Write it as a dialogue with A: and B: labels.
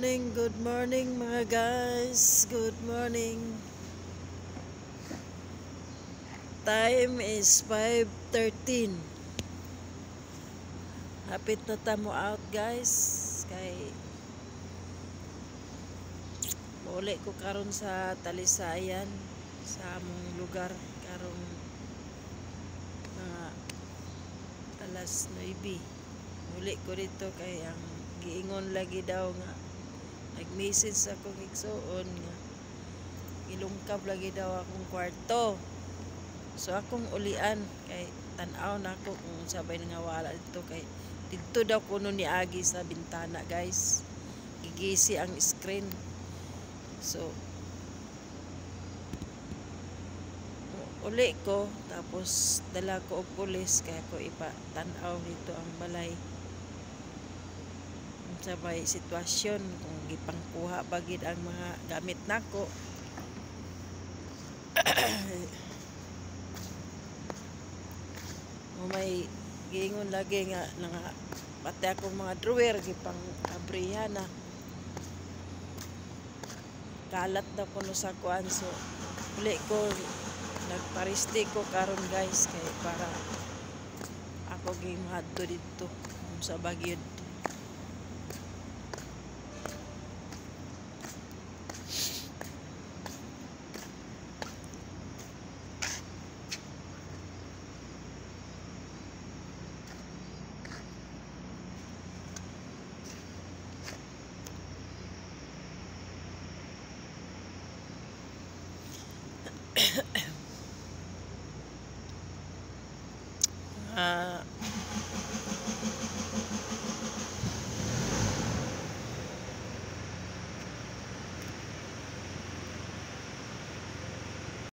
A: good morning mga guys. Good morning. Time is 5:13. Hapit na tamo out guys. Kay muli ko karon sa Talisayan sa among lugar karong mga alas 9. Muli ko dito kay ang giingon lagi daw nga nag-message ako igsoon nga ilungkab lagi daw akong kwarto. So akong ulian kay tan-aw na ako kung sabay nga wala dito kay dito daw kuno ni agi sa bintana guys. Gigisi ang screen. So uli ko tapos dala ko og pulis kaya ko ipa-tan-aw dito ang balay. Sabay sitwasyon kung gipangkuha bagid ang mga gamit nako. May giingon lagi nga pati akong mga drawer gipang abrihan na kalat na kuno sa kuan. So uli ko nagparisti ko karon guys kay para ako gihadto dito sa Baguio.